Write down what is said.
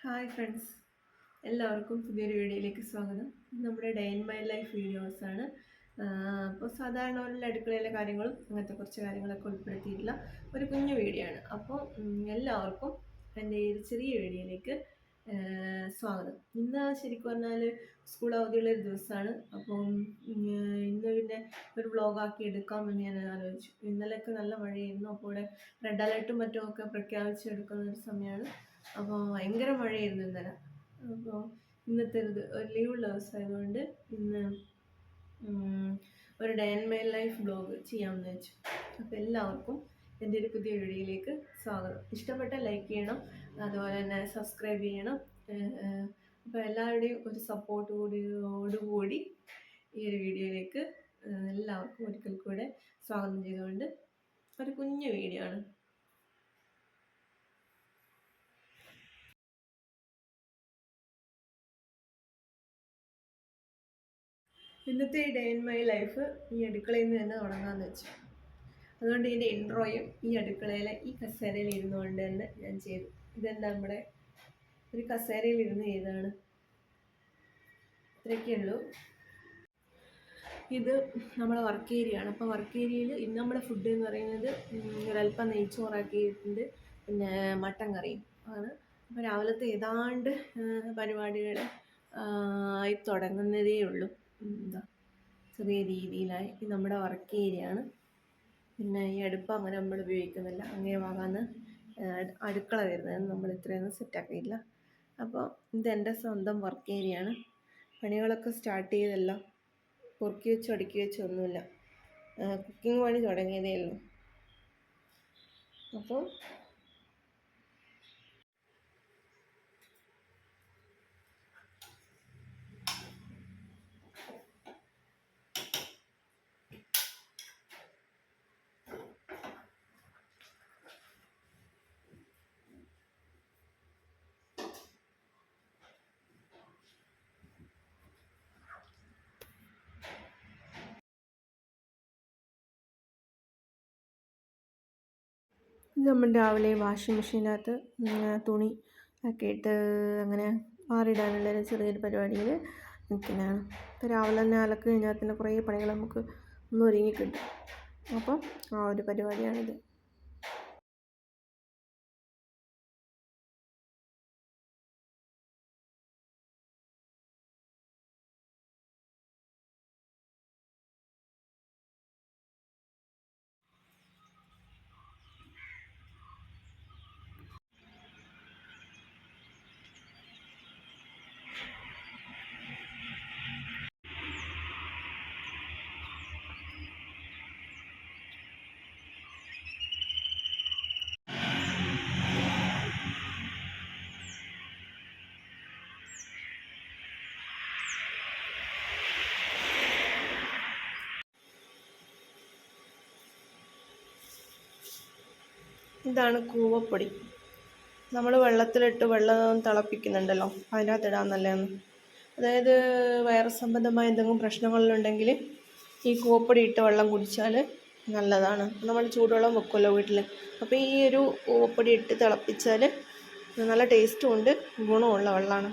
Hi friends, എല്ലാവർക്കും പുതിയൊരു വീഡിയോയിലേക്ക് സ്വാഗതം. നമ്മുടെ ഡേ ഇൻ മൈ ലൈഫ് വീഡിയോസാണ്. അപ്പോൾ സാധാരണ പോലെ അടുക്കളയിലെ കാര്യങ്ങളും അങ്ങനത്തെ കുറച്ച് കാര്യങ്ങളൊക്കെ ഉൾപ്പെടുത്തിയിട്ടുള്ള ഒരു കുഞ്ഞു വീഡിയോ ആണ്. അപ്പോൾ എല്ലാവർക്കും എൻ്റെ ഈ ഒരു ചെറിയ വീഡിയോയിലേക്ക് സ്വാഗതം. ഇന്ന് ശരിക്കും പറഞ്ഞാൽ സ്കൂൾ അവധിയുള്ളൊരു ദിവസമാണ്. അപ്പം ഇന്ന് പിന്നെ ഒരു വ്ളോഗാക്കി എടുക്കാമെന്ന് ഞാൻ ആലോചിച്ചു. ഇന്നലെയൊക്കെ നല്ല മഴയായിരുന്നു. അപ്പോൾ ഇവിടെ റെഡ് അലേർട്ടും മറ്റുമൊക്കെ പ്രഖ്യാപിച്ചെടുക്കുന്ന ഒരു സമയമാണ്. അപ്പോൾ ഭയങ്കര മഴയായിരുന്നു ഇന്നലെ. അപ്പോൾ ഇന്നത്തെ ഒരു ലീവുള്ള ദിവസമായതുകൊണ്ട് ഇന്ന് ഒരു day and my life blog ചെയ്യാമെന്ന് വെച്ചു. അപ്പോൾ എല്ലാവർക്കും എൻ്റെ ഒരു പുതിയ വീഡിയോയിലേക്ക് സ്വാഗതം. ഇഷ്ടപ്പെട്ട ലൈക്ക് ചെയ്യണം, അതുപോലെ തന്നെ സബ്സ്ക്രൈബ് ചെയ്യണം. അപ്പോൾ എല്ലാവരുടെയും ഒരു സപ്പോർട്ടോടുകൂടി ഈ ഒരു വീഡിയോയിലേക്ക് എല്ലാവർക്കും ഒരിക്കൽ കൂടെ സ്വാഗതം ചെയ്തുകൊണ്ട് ഒരു കുഞ്ഞു വീഡിയോ ആണ്. ഇന്നത്തെ ഈ ഡേ ഇൻ മൈ ലൈഫ് ഈ അടുക്കളയിൽ നിന്ന് തന്നെ തുടങ്ങാമെന്ന് വെച്ചു. അതുകൊണ്ട് ഇതിൻ്റെ ഇൻട്രോയും ഈ അടുക്കളയിലെ ഈ കസേരയിൽ ഇരുന്നുകൊണ്ട് തന്നെ ഞാൻ ചെയ്തു. ഇതെന്താ നമ്മുടെ ഒരു കസേരയിൽ ഇരുന്ന് ചെയ്തതാണ്. ഇത്രയൊക്കെയുള്ളൂ. ഇത് നമ്മുടെ വർക്ക് ഏരിയ ആണ്. അപ്പോൾ വർക്ക് ഏരിയയിൽ ഇന്ന് നമ്മുടെ ഫുഡ് എന്ന് പറയുന്നത് ഒരല്പം നെയ്ച്ചോറാക്കിയിട്ടുണ്ട്, പിന്നെ മട്ടൻ കറിയും ആണ്. അപ്പോൾ രാവിലത്തെ ഏതാണ്ട് പരിപാടികൾ ആയി തുടങ്ങുന്നതേ ഉള്ളൂ. എന്താ ചെറിയ രീതിയിലായി. ഇത് നമ്മുടെ വർക്ക് ഏരിയ ആണ്. പിന്നെ ഈ അടുപ്പ് അങ്ങനെ നമ്മൾ ഉപയോഗിക്കുന്നില്ല. അങ്ങേ ഭാഗമാണ് അടുക്കള വരുന്നത്. നമ്മൾ ഇത്രയൊന്നും സെറ്റാക്കിയില്ല. അപ്പോൾ ഇതെൻ്റെ സ്വന്തം വർക്ക് ഏരിയ ആണ്. പണികളൊക്കെ സ്റ്റാർട്ട് ചെയ്തല്ല, പൊറുക്കി വെച്ചോ അടുക്കി വെച്ചോ ഒന്നുമില്ല. കുക്കിംഗ് പണി തുടങ്ങിയതേ ഉള്ളൂ. അപ്പോൾ നമ്മൾ രാവിലെ വാഷിംഗ് മെഷീനകത്ത് തുണി ഒക്കെ ഇട്ട് അങ്ങനെ മാറിയിടാനുള്ളൊരു ചെറിയൊരു പരിപാടിയിൽ നിൽക്കുന്നതാണ്. ഇപ്പോൾ രാവിലെ തന്നെ അലക്ക് കഴിഞ്ഞാൽ തന്നെ കുറേ പണികൾ നമുക്ക് ഒന്ന് ഒരുങ്ങി കിട്ടും. അപ്പം ആ ഒരു പരിപാടിയാണിത്. ഇതാണ് കൂവപ്പൊടി. നമ്മൾ വെള്ളത്തിലിട്ട് വെള്ളം തിളപ്പിക്കുന്നുണ്ടല്ലോ, അതിനകത്തിടാൻ നല്ലതാണ്. അതായത് വൈറസ് സംബന്ധമായ എന്തെങ്കിലും പ്രശ്നങ്ങളുണ്ടെങ്കിൽ ഈ കൂവപ്പൊടി ഇട്ട് വെള്ളം കുടിച്ചാൽ നല്ലതാണ്. നമ്മൾ ചൂടുവെള്ളം വെക്കുമല്ലോ വീട്ടിൽ, അപ്പോൾ ഈ ഒരു കൂവപ്പൊടി ഇട്ട് തിളപ്പിച്ചാൽ നല്ല ടേസ്റ്റും ഉണ്ട്, ഗുണമുള്ള വെള്ളമാണ്.